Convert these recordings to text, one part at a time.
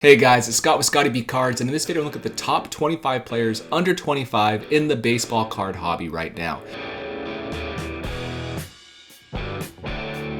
Hey guys, it's Scott with scottieb Cards, and in this video, look at the top 25 players under 25 in the baseball card hobby right now.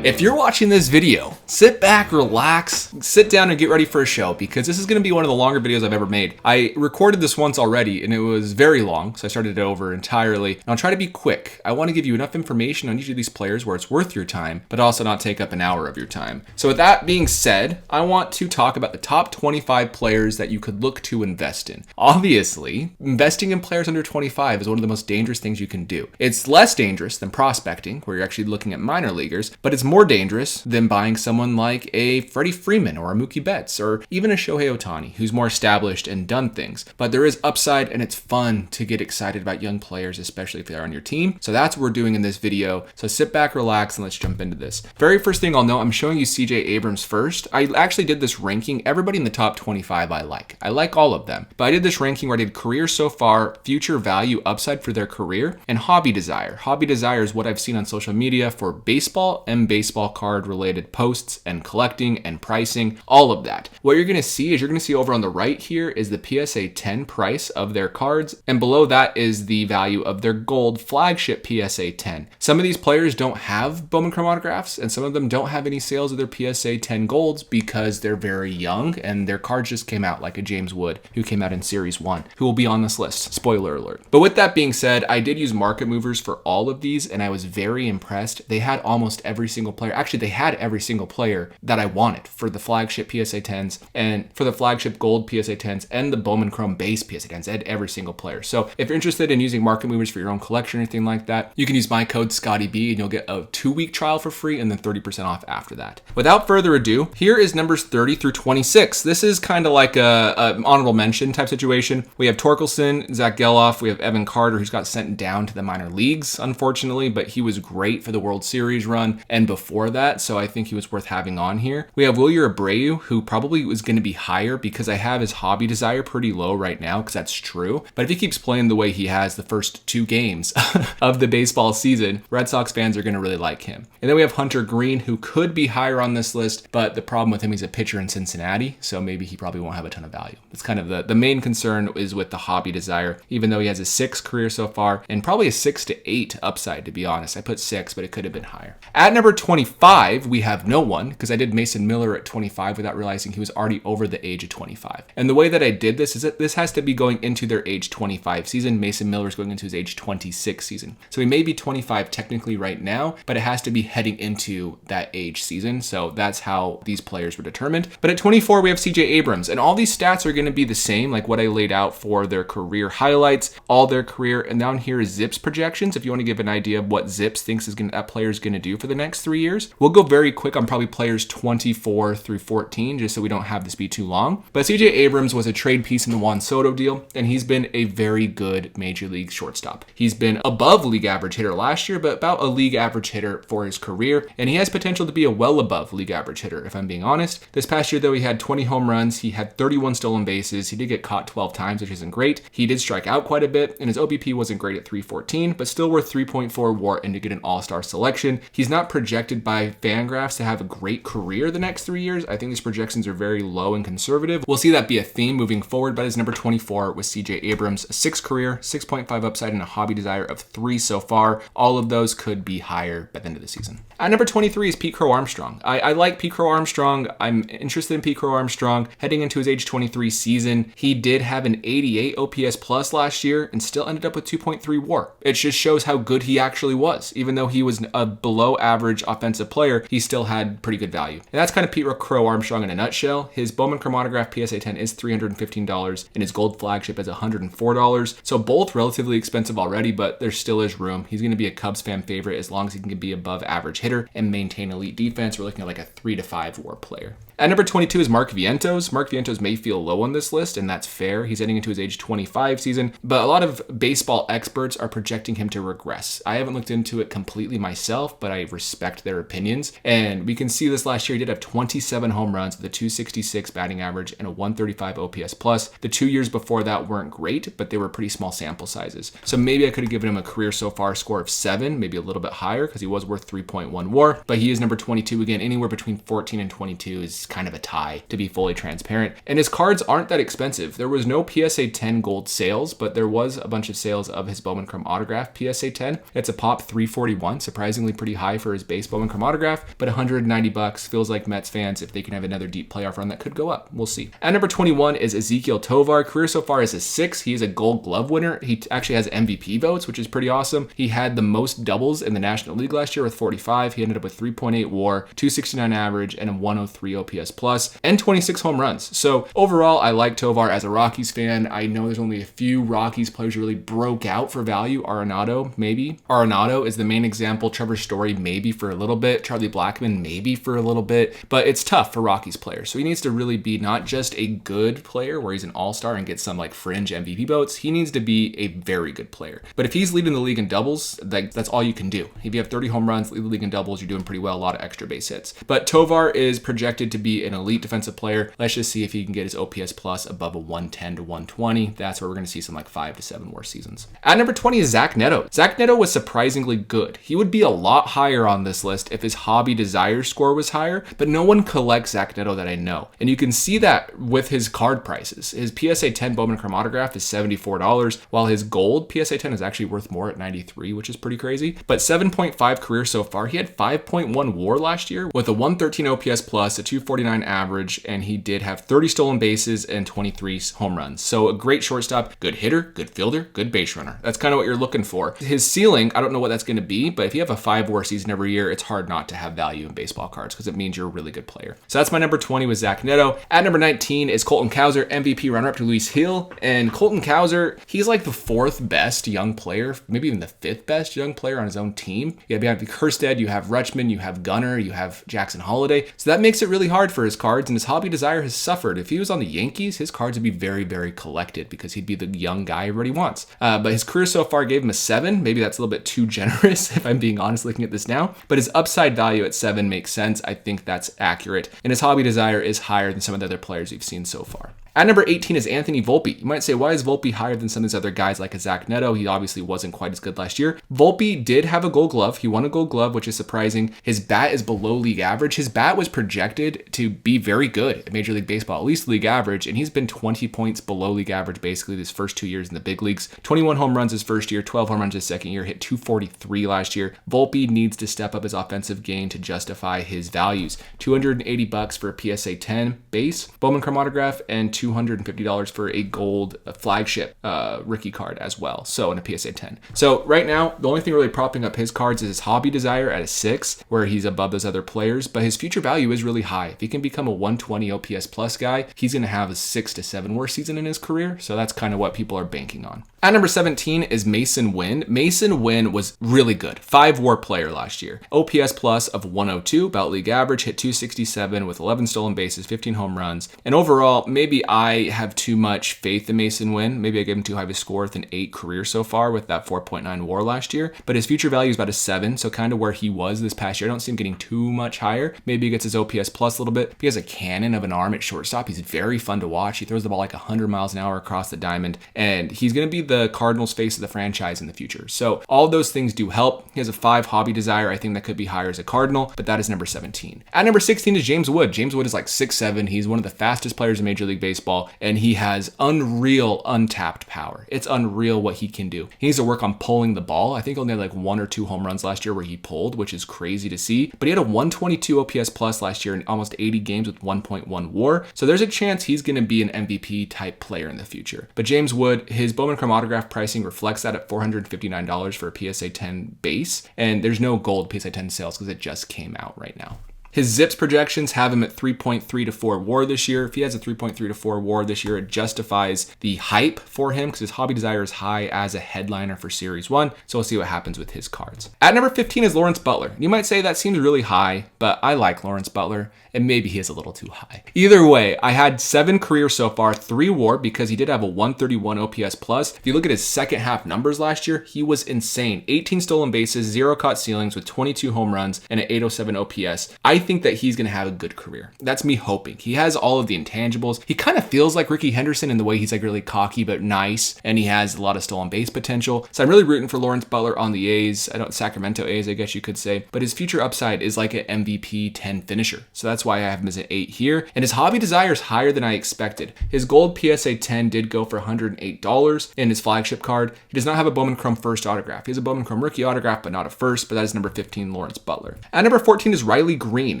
If you're watching this video, sit back, relax, sit down and get ready for a show because this is going to be one of the longer videos I've ever made. I recorded this once already and it was very long, so I started it over entirely. And I'll try to be quick. I want to give you enough information on each of these players where it's worth your time, but also not take up an hour of your time. So with that being said, I want to talk about the top 25 players that you could look to invest in. Obviously, investing in players under 25 is one of the most dangerous things you can do. It's less dangerous than prospecting, where you're actually looking at minor leaguers, but it's more dangerous than buying someone like a Freddie Freeman or a Mookie Betts or even a Shohei Ohtani, who's more established and done things. But there is upside and it's fun to get excited about young players, especially if they're on your team. So that's what we're doing in this video. So sit back, relax, and let's jump into this. Very first thing I'll note, I'm showing you CJ Abrams first. I actually did this ranking. Everybody in the top 25 I like all of them. But I did this ranking where I did career so far, future value, upside for their career, and hobby desire. Hobby desire is what I've seen on social media for baseball and baseball card related posts and collecting and pricing, all of that. What you're going to see is over on the right here is the PSA 10 price of their cards, and below that is the value of their gold flagship PSA 10. Some of these players don't have Bowman Chrome autographs, and some of them don't have any sales of their PSA 10 golds because they're very young and their cards just came out, like a James Wood who came out in Series 1, who will be on this list. Spoiler alert. But with that being said, I did use market movers for all of these and I was very impressed. They had almost every single player. Actually, they had every single player that I wanted for the flagship PSA 10s and for the flagship gold PSA 10s and the Bowman Chrome base PSA 10s. They had every single player. So if you're interested in using market movers for your own collection or anything like that, you can use my code scottieb and you'll get a 2-week trial for free and then 30% off after that. Without further ado, here is numbers 30 through 26. This is kind of like a honorable mention type situation. We have Torkelson, Zach Geloff, we have Evan Carter, who's got sent down to the minor leagues, unfortunately, but he was great for the World Series run and before that, so I think he was worth having on here. We have Wilyer Abreu, who probably was going to be higher because I have his hobby desire pretty low right now, because that's true. But if he keeps playing the way he has the first 2 games of the baseball season, Red Sox fans are going to really like him. And then we have Hunter Green, who could be higher on this list, but the problem with him, he's a pitcher in Cincinnati, so maybe he probably won't have a ton of value. It's kind of the main concern is with the hobby desire, even though he has a 6 career so far, and probably a 6 to 8 upside, to be honest. I put 6, but it could have been higher. At number 25, we have no one, because I did Mason Miller at 25 without realizing he was already over the age of 25. And the way that I did this is that this has to be going into their age 25 season. Mason Miller is going into his age 26 season. So he may be 25 technically right now, but it has to be heading into that age season. So that's how these players were determined. But at 24, we have CJ Abrams, and all these stats are going to be the same, like what I laid out for their career highlights, all their career. And down here is Zips projections. If you want to give an idea of what Zips thinks that player is going to do for the next 3 years, we'll go very quick on probably players 24 through 14, just so we don't have this be too long. But CJ Abrams was a trade piece in the Juan Soto deal, and he's been a very good major league shortstop. He's been above league average hitter last year, but about a league average hitter for his career, and he has potential to be a well above league average hitter, if I'm being honest. This past year, though, he had 20 home runs, he had 31 stolen bases, he did get caught 12 times, which isn't great. He did strike out quite a bit, and his OBP wasn't great at 314, but still worth 3.4 WAR and to get an all-star selection. He's not projected by Fangraphs to have a great career the next 3 years. I think these projections are very low and conservative. We'll see that be a theme moving forward, but as number 24 was CJ Abrams, a 6 career, 6.5 upside, and a hobby desire of 3 so far. All of those could be higher by the end of the season. At number 23 is Pete Crow Armstrong. I like Pete Crow Armstrong. I'm interested in Pete Crow Armstrong. Heading into his age 23 season, he did have an 88 OPS plus last year and still ended up with 2.3 WAR. It just shows how good he actually was. Even though he was a below average offensive player, he still had pretty good value. And that's kind of Pete Crow Armstrong in a nutshell. His Bowman Chrome autograph PSA 10 is $315 and his gold flagship is $104. So both relatively expensive already, but there still is room. He's going to be a Cubs fan favorite as long as he can be above average hitter and maintain elite defense. We're looking at like a 3 to 5 WAR player. At number 22 is Mark Vientos. Mark Vientos may feel low on this list, and that's fair. He's heading into his age 25 season, but a lot of baseball experts are projecting him to regress. I haven't looked into it completely myself, but I respect respect their opinions. And we can see this last year. He did have 27 home runs with a 266 batting average and a 135 OPS plus. The 2 years before that weren't great, but they were pretty small sample sizes. So maybe I could have given him a career so far score of 7, maybe a little bit higher because he was worth 3.1 WAR, but he is number 22 again. Anywhere between 14 and 22 is kind of a tie, to be fully transparent. And his cards aren't that expensive. There was no PSA 10 gold sales, but there was a bunch of sales of his Bowman Chrome autograph PSA 10. It's a pop 341, surprisingly pretty high for his base Bowman Chrome autograph, but $190 feels like Mets fans, if they can have another deep playoff run, that could go up. We'll see. At number 21 is Ezequiel Tovar. Career so far is a 6. He is a Gold Glove winner. He actually has MVP votes, which is pretty awesome. He had the most doubles in the National League last year with 45. He ended up with 3.8 WAR, 269 average, and a 103 OPS plus, and 26 home runs. So overall, I like Tovar as a Rockies fan. I know there's only a few Rockies players who really broke out for value. Arenado, maybe. Arenado is the main example. Trevor Story, maybe for a little bit. Charlie Blackmon, maybe for a little bit. But it's tough for Rockies players. So he needs to really be not just a good player where he's an all-star and gets some like fringe MVP votes. He needs to be a very good player. But if he's leading the league in doubles, that's all you can do. If you have 30 home runs, lead the league in doubles, you're doing pretty well. A lot of extra base hits. But Tovar is projected to be an elite defensive player. Let's just see if he can get his OPS plus above a 110 to 120. That's where we're going to see some like 5 to 7 WAR seasons. At number 20 is Zach Neto. Zach Neto was surprisingly good. He would be a lot higher on this list if his hobby desire score was higher, but no one collects Zach Neto that I know. And you can see that with his card prices. His PSA 10 Bowman Chrome autograph is $74, while his gold PSA 10 is actually worth more at $93, which is pretty crazy. But 7.5 career so far. He had 5.1 WAR last year with a 113 OPS plus, a 249 average, and he did have 30 stolen bases and 23 home runs. So a great shortstop, good hitter, good fielder, good base runner. That's kind of what you're looking for. His ceiling, I don't know what that's going to be, but if you have a 5 WAR season every year, it's hard not to have value in baseball cards because it means you're a really good player. So that's my number 20 with Zach Neto. At number 19 is Colton Cowser, MVP runner-up to Luis Hill. And Colton Cowser, he's like the 4th best young player, maybe even the 5th best young player on his own team. You have Kerstead, you have Rutschman, you have Gunnar, you have Jackson Holiday. So that makes it really hard for his cards, and his hobby desire has suffered. If he was on the Yankees, his cards would be very, very collected because he'd be the young guy everybody wants. But his career so far gave him a 7. Maybe that's a little bit too generous if I'm being honest looking at this now. But his upside value at 7 makes sense. I think that's accurate. And his hobby desire is higher than some of the other players we've seen so far. At number 18 is Anthony Volpe. You might say, why is Volpe higher than some of these other guys like a Zach Neto? He obviously wasn't quite as good last year. Volpe did have a Gold Glove. He won a Gold Glove, which is surprising. His bat is below league average. His bat was projected to be very good at Major League Baseball, at least league average, and he's been 20 points below league average basically his first 2 years in the big leagues. 21 home runs his first year, 12 home runs his second year, hit 243 last year. Volpe needs to step up his offensive game to justify his values. $280 for a PSA 10 base, Bowman Chrome autograph, and $250 for a gold flagship rookie card as well. So in a PSA 10. So right now, the only thing really propping up his cards is his hobby desire at a 6, where he's above those other players, but his future value is really high. If he can become a 120 OPS plus guy, he's going to have a 6 to 7 WAR season in his career. So that's kind of what people are banking on. At number 17 is Mason Wynn. Mason Wynn was really good. 5 WAR player last year. OPS plus of 102, about league average, hit 267 with 11 stolen bases, 15 home runs. And overall, maybe I have too much faith in Mason Wynn. Maybe I gave him too high of a score with an 8 career so far with that 4.9 WAR last year. But his future value is about a 7, so kind of where he was this past year. I don't see him getting too much higher. Maybe he gets his OPS plus a little bit. He has a cannon of an arm at shortstop. He's very fun to watch. He throws the ball like 100 miles an hour across the diamond, and he's going to be the Cardinals' face of the franchise in the future. So all of those things do help. He has a 5 hobby desire. I think that could be higher as a Cardinal, but that is number 17. At number 16 is James Wood. James Wood is like 6'7". He's one of the fastest players in Major League Baseball, and he has unreal untapped power. It's unreal what he can do. He needs to work on pulling the ball. I think he only had like 1 or 2 home runs last year where he pulled, which is crazy to see. But he had a 122 OPS plus last year in almost 80 games with 1.1 WAR. So there's a chance he's going to be an MVP type player in the future. But James Wood, his Bowman Chrome autograph pricing reflects that at $459 for a PSA 10 base. And there's no gold PSA 10 sales because it just came out right now. His Zips projections have him at 3.3 to 4 WAR this year. If he has a 3.3 to 4 WAR this year, it justifies the hype for him because his hobby desire is high as a headliner for Series 1. So we'll see what happens with his cards. At number 15 is Lawrence Butler. You might say that seems really high, but I like Lawrence Butler, and maybe he is a little too high. Either way, I had 7 careers so far, 3 WAR because he did have a 131 OPS plus. If you look at his second half numbers last year, he was insane. 18 stolen bases, 0 caught ceilings with 22 home runs and an 807 OPS. I think that he's going to have a good career. That's me hoping. He has all of the intangibles. He kind of feels like Ricky Henderson in the way he's like really cocky but nice, and he has a lot of stolen base potential. So I'm really rooting for Lawrence Butler on the A's. Sacramento A's, I guess you could say. But his future upside is like an MVP 10 finisher. So that's why I have him as an 8 here. And his hobby desire is higher than I expected. His gold PSA 10 did go for $108 in his flagship card. He does not have a Bowman Chrome first autograph. He has a Bowman Chrome rookie autograph, but not a first. But that is number 15, Lawrence Butler. At number 14 is Riley Green.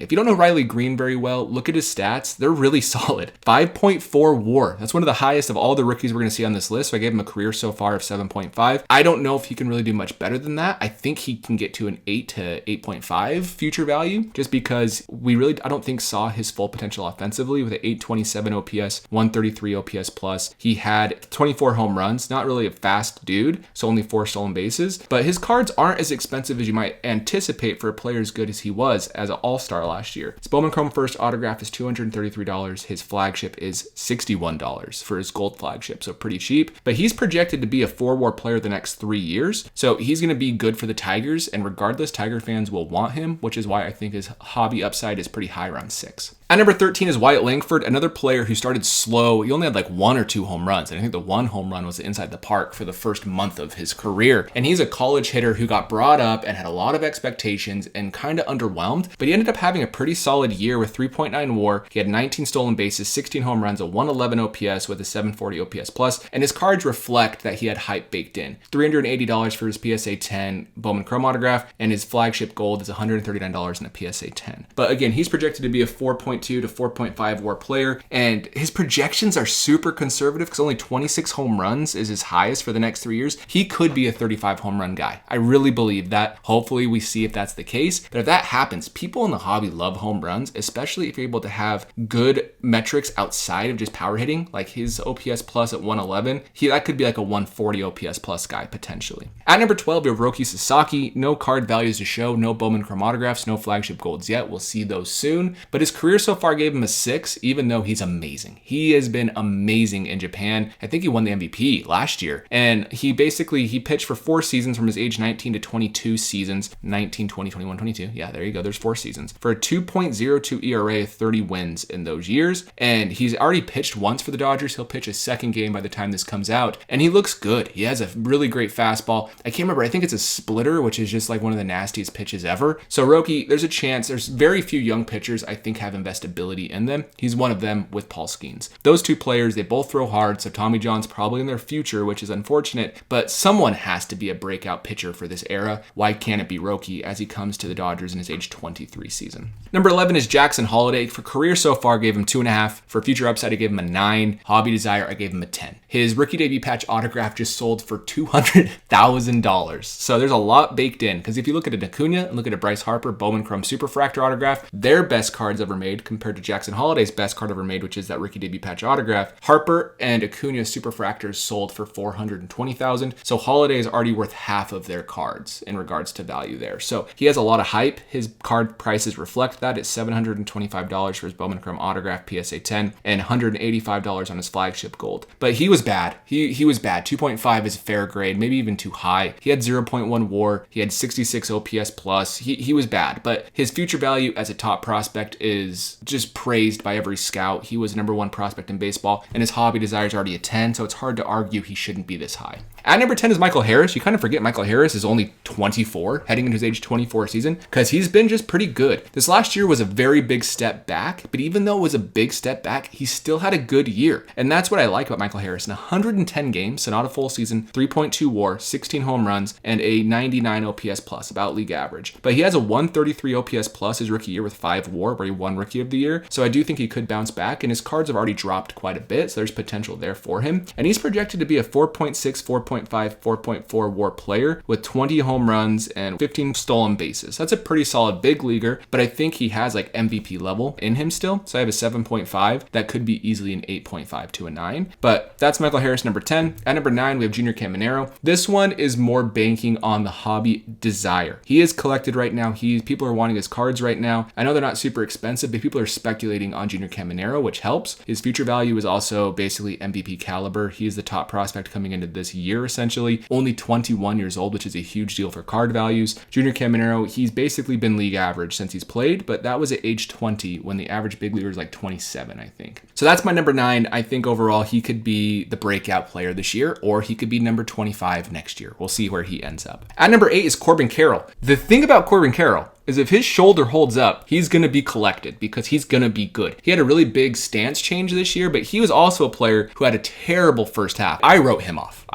If you don't know Riley Green very well, look at his stats. They're really solid. 5.4 WAR. That's one of the highest of all the rookies we're going to see on this list. So I gave him a career so far of 7.5. I don't know if he can really do much better than that. I think he can get to an 8 to 8.5 future value just because I don't think saw his full potential offensively with an 827 OPS, 133 OPS plus. He had 24 home runs, not really a fast dude, so only 4 stolen bases, but his cards aren't as expensive as you might anticipate for a player as good as he was as an all-star last year. His Bowman Chrome first autograph is $233. His flagship is $61 for his gold flagship, so pretty cheap, but he's projected to be a 4 WAR player the next 3 years, so he's going to be good for the Tigers, and regardless, Tiger fans will want him, which is why I think his hobby upside is pretty high, around 6. At number 13 is Wyatt Langford, another player who started slow. He only had like 1 or 2 home runs, and I think the 1 home run was inside the park for the first month of his career. And he's a college hitter who got brought up and had a lot of expectations and kind of underwhelmed, but he ended up having a pretty solid year with 3.9 WAR. He had 19 stolen bases, 16 home runs, a 111 OPS with a 740 OPS plus, and his cards reflect that he had hype baked in. $380 for his PSA 10 Bowman Chrome autograph, and his flagship gold is $139 in a PSA 10. But again, he's projected to be a 4.2 to 4.5 WAR player, and his projections are super conservative because only 26 home runs is his highest for the next 3 years. He could be a 35 home run guy. I really believe that. Hopefully we see if that's the case, but if that happens, people in the hobby love home runs, especially if you're able to have good metrics outside of just power hitting, like his OPS plus at 111. That could be like a 140 OPS plus guy potentially. At number 12, we have Roki Sasaki. No card values to show, no Bowman Chrome autographs, no flagship golds yet. We'll see those soon, but his career so far gave him a 6, even though he's amazing. He has been amazing in Japan. I think he won the MVP last year, and he pitched for 4 seasons from his age 19 to 22 seasons, 19, 20, 21, 22. Yeah, there you go. There's 4 seasons for a 2.02 ERA, 30 wins in those years. And he's already pitched once for the Dodgers. He'll pitch a second game by the time this comes out, and he looks good. He has a really great fastball. I can't remember. I think it's a splitter, which is just like one of the nastiest pitches ever. So Roki, there's a chance. There's very few young pitchers I think have investability in them. He's one of them with Paul Skeens. Those 2 players, they both throw hard, so Tommy John's probably in their future, which is unfortunate, but someone has to be a breakout pitcher for this era. Why can't it be Roki as he comes to the Dodgers in his age 23 season? Number 11 is Jackson Holiday. For career so far, gave him 2.5. For future upside, I gave him a 9. Hobby desire, I gave him a 10. His rookie debut patch autograph just sold for $200,000. So there's a lot baked in, because if you look at an Acuna and look at a Bryce Harper Bowman Chrome Superfractor autograph, their best cards ever made compared to Jackson Holiday's best card ever made, which is that rookie debut patch autograph. Harper and Acuna Superfractors sold for $420,000. So Holiday is already worth half of their cards in regards to value there. So he has a lot of hype. His card prices reflect that. It's $725 for his Bowman Chrome autograph PSA 10 and $185 on his flagship gold. But he was bad. He was bad. 2.5 is fair grade, maybe even too high. He had 0.1 WAR. He had 66 OPS plus. He was bad, but his future value as a top prospect is just praised by every scout. He was number 1 prospect in baseball, and his hobby desire is already a 10, so it's hard to argue he shouldn't be this high. At number 10 is Michael Harris. You kind of forget Michael Harris is only 24, heading into his age 24 season, because he's been just pretty good. This last year was a very big step back, but even though it was a big step back, he still had a good year. And that's what I like about Michael Harris. In 110 games, so not a full season, 3.2 WAR, 16 home runs, and a 99 OPS plus, about league average. But he has a 133 OPS plus his rookie year with 5 WAR, where he won Rookie Rookie of the Year. So I do think he could bounce back, and his cards have already dropped quite a bit, so there's potential there for him. And he's projected to be a 4.6, 4.5, 4.4 WAR player with 20 home runs and 15 stolen bases. That's a pretty solid big leaguer, but I think he has like MVP level in him still. So I have a 7.5 that could be easily an 8.5 to a 9. But that's Michael Harris, number 10. At number 9, we have Junior Caminero. This one is more banking on the hobby desire. He is collected right now. People are wanting his cards right now. I know they're not super expensive, but people are speculating on Junior Caminero, which helps. His future value is also basically MVP caliber. He is the top prospect coming into this year, essentially. Only 21 years old, which is a huge deal for card values. Junior Caminero, he's basically been league average since he's played, but that was at age 20 when the average big leaguer is like 27, I think. So that's my number 9. I think overall he could be the breakout player this year, or he could be number 25 next year. We'll see where he ends up. At number 8 is Corbin Carroll. The thing about Corbin Carroll is if his shoulder holds up, he's going to be collected because he's going to be good. He had a really big stance change this year, but he was also a player who had a terrible first half. I wrote him off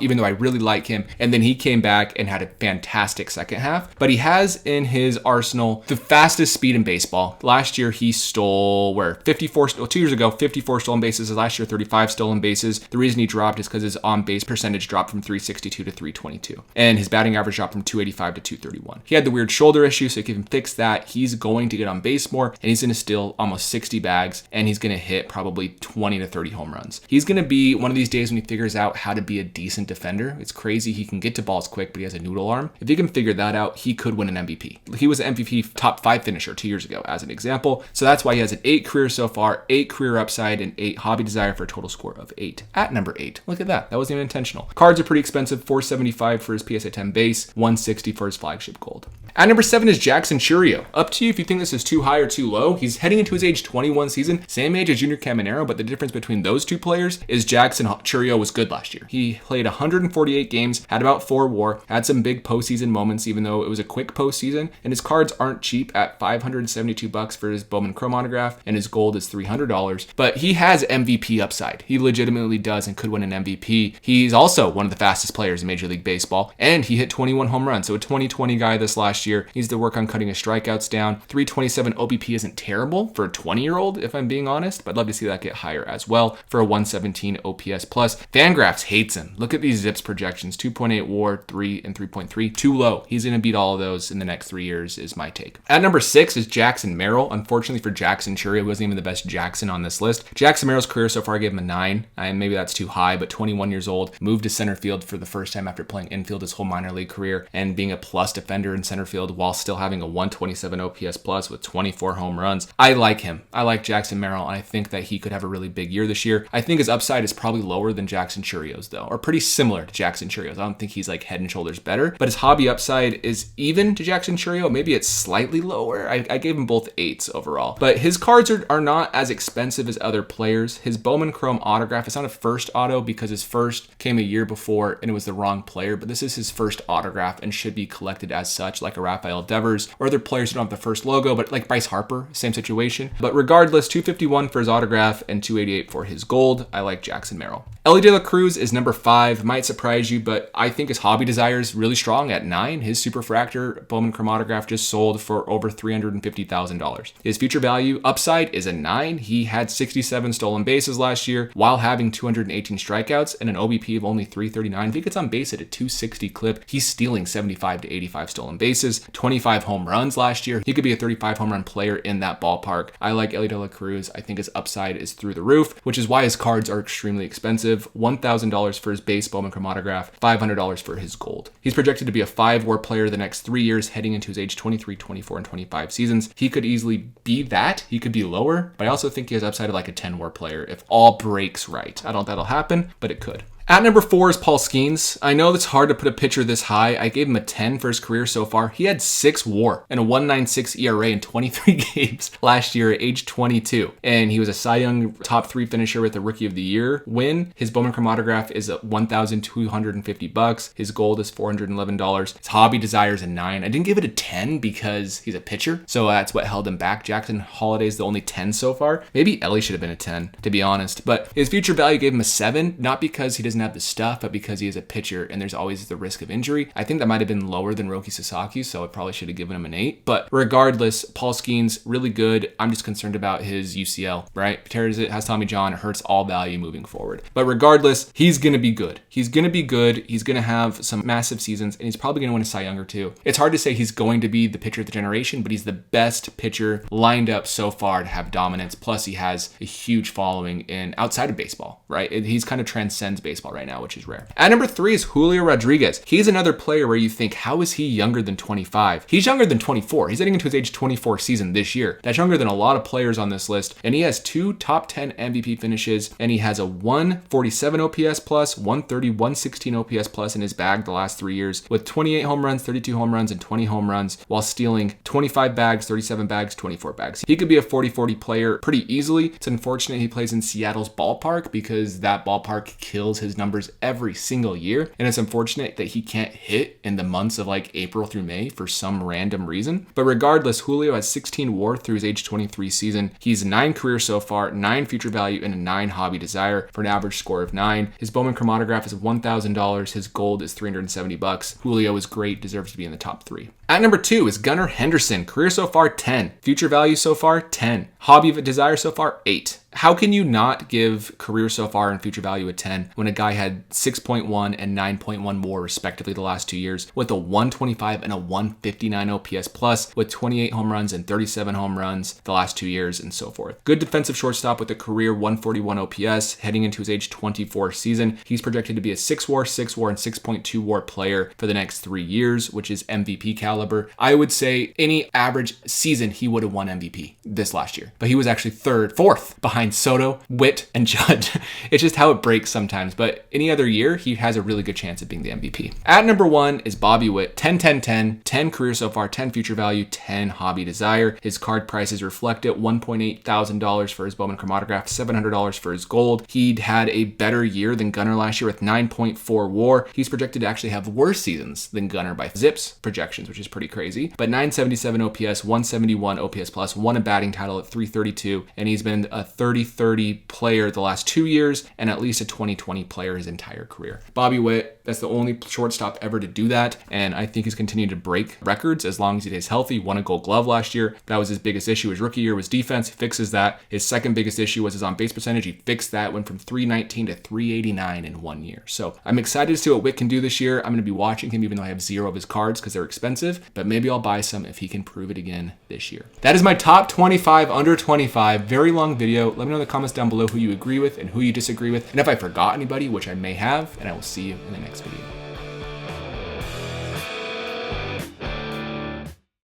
even though I really like him. And then he came back and had a fantastic second half. But he has in his arsenal the fastest speed in baseball. Last year, he stole 2 years ago, 54 stolen bases. Last year, 35 stolen bases. The reason he dropped is because his on-base percentage dropped from 362 to 322. And his batting average dropped from 285 to 231. He had the weird shoulder issue, so if you can fix that, he's going to get on base more, and he's going to steal almost 60 bags, and he's going to hit probably 20 to 30 home runs. He's going to be one of these days when he figures out how to be a decent defender. It's crazy. He can get to balls quick, but he has a noodle arm. If he can figure that out, he could win an MVP. He was an MVP top 5 finisher 2 years ago, as an example. So that's why he has an 8 career so far, 8 career upside, and 8 hobby desire for a total score of 8. At number 8, look at that. That wasn't even intentional. Cards are pretty expensive. $475 for his PSA 10 base, $160 for his flagship gold. At number 7 is Jackson Chourio. Up to you if you think this is too high or too low. He's heading into his age 21 season, same age as Junior Caminero, but the difference between those two players is Jackson Chourio was good last year. He played 148 games, had about 4 WAR, had some big postseason moments, even though it was a quick postseason, and his cards aren't cheap at $572 for his Bowman Chrome autograph, and his gold is $300, but he has MVP upside. He legitimately does and could win an MVP. He's also one of the fastest players in Major League Baseball, and he hit 21 home runs, so a 2020 guy this last year. Needs to work on cutting his strikeouts down. 327 OBP isn't terrible for a 20-year-old, if I'm being honest, but I'd love to see that get higher as well for a 117 OPS plus. Fangraphs hates him. Look at these Zips projections, 2.8 WAR, 3 and 3.3. Too low. He's going to beat all of those in the next 3 years is my take. At number 6 is Jackson Merrill. Unfortunately for Jackson Chourio, he wasn't even the best Jackson on this list. Jackson Merrill's career so far, I gave him a 9, and maybe that's too high, but 21 years old, moved to center field for the first time after playing infield his whole minor league career and being a plus defender in center field while still having a 127 OPS plus with 24 home runs. I like him. I like Jackson Merrill, and I think that he could have a really big year this year. I think his upside is probably lower than Jackson Chourio's though, or pretty similar to Jackson Chourio's. I don't think he's like head and shoulders better, but his hobby upside is even to Jackson Chourio. Maybe it's slightly lower. I gave him both 8s overall, but his cards are not as expensive as other players. His Bowman Chrome autograph, it's not a first auto because his first came a year before and it was the wrong player, but this is his first autograph and should be collected as such, like a Rafael Devers or other players who don't have the first logo, but like Bryce Harper, same situation. But regardless, $251 for his autograph and $288 for his gold. I like Jackson Merrill. Elly De La Cruz is number 5. Might surprise you, but I think his hobby desire is really strong at 9. His Superfractor Bowman Chrome autograph just sold for over $350,000. His future value upside is a 9. He had 67 stolen bases last year while having 218 strikeouts and an OBP of only 339. If he gets on base at a 260 clip, he's stealing 75 to 85 stolen bases, 25 home runs last year. He could be a 35 home run player in that ballpark. I like Elly De La Cruz. I think his upside is through the roof, which is why his cards are extremely expensive. $1,000 for his base Bowman Chrome autograph, $500 for his gold. He's projected to be a 5 WAR player the next 3 years heading into his age 23, 24, and 25 seasons. He could easily be that. He could be lower, but I also think he has upside of like a 10 WAR player if all breaks right. I don't know if that'll happen, but it could. At number 4 is Paul Skeens. I know it's hard to put a pitcher this high. I gave him a 10 for his career so far. He had 6 WAR and a 1.96 ERA in 23 games last year at age 22. And he was a Cy Young top 3 finisher with a Rookie of the Year win. His Bowman Chrome autograph is at $1,250. His gold is $411. His hobby desire is a 9. I didn't give it a 10 because he's a pitcher, so that's what held him back. Jackson Holliday's the only 10 so far. Maybe Elly should have been a 10, to be honest. But his future value gave him a 7, not because he doesn't doesn't have the stuff, but because he is a pitcher and there's always the risk of injury. I think that might have been lower than Roki Sasaki, so I probably should have given him an 8. But regardless, Paul Skeens, really good. I'm just concerned about his UCL, right? Tears it, has Tommy John, it hurts all value moving forward. But regardless, he's going to be good. He's going to be good. He's going to have some massive seasons, and he's probably going to win a Cy Young or two. It's hard to say he's going to be the pitcher of the generation, but he's the best pitcher lined up so far to have dominance. Plus, he has a huge following in outside of baseball, right? He's kind of transcends baseball right now, which is rare. At number 3 is Julio Rodriguez. He's another player where you think, how is he younger than 25? He's younger than 24. He's heading into his age 24 season this year. That's younger than a lot of players on this list. And he has 2 top 10 MVP finishes, and he has a 147 OPS plus, 130, 116 OPS plus in his bag the last 3 years, with 28 home runs, 32 home runs, and 20 home runs, while stealing 25 bags, 37 bags, 24 bags. He could be a 40-40 player pretty easily. It's unfortunate he plays in Seattle's ballpark because that ballpark kills his numbers every single year. And it's unfortunate that he can't hit in the months of like April through May for some random reason. But regardless, Julio has 16 WAR through his age 23 season. He's 9 career so far, 9 future value, and a 9 hobby desire for an average score of 9. His Bowman chromatograph is $1,000. His gold is $370. Julio is great, deserves to be in the top 3. At number 2 is Gunnar Henderson. Career so far, 10. Future value so far, 10. Hobby of desire so far, 8. How can you not give career so far and future value a 10 when a guy had 6.1 and 9.1 WAR respectively the last 2 years, with a 125 and a 159 OPS plus, with 28 home runs and 37 home runs the last 2 years, and so forth. Good defensive shortstop with a career 141 OPS heading into his age 24 season. He's projected to be a 6 WAR, 6 WAR, and 6.2 WAR player for the next 3 years, which is MVP caliber. I would say any average season he would have won MVP this last year, but he was actually fourth behind Soto, Witt, and Judge. It's just how it breaks sometimes, but any other year, he has a really good chance of being the MVP. At number 1 is Bobby Witt. 10, 10, 10, 10 career so far, 10 future value, 10 hobby desire. His card prices reflect it. $1.8 thousand for his Bowman chromatograph, $700 for his gold. He'd had a better year than Gunnar last year with 9.4 WAR. He's projected to actually have worse seasons than Gunnar by Zips projections, which is pretty crazy. But 977 OPS, 171 OPS plus, won a batting title at 332, and he's been a 30-30 player the last 2 years and at least a 20-20 player his entire career. Bobby Witt, that's the only shortstop ever to do that, and I think he's continued to break records as long as he stays healthy. Won a Gold Glove last year. That was his biggest issue. His rookie year was defense. He fixes that. His second biggest issue was his on-base percentage. He fixed that, went from 319 to 389 in 1 year. So I'm excited to see what Witt can do this year. I'm going to be watching him even though I have 0 of his cards because they're expensive, but maybe I'll buy some if he can prove it again this year. That is my top 25 under 25. Very long video. Let me know in the comments down below who you agree with and who you disagree with, and if I forgot anybody, which I may have, and I will see you in the next video.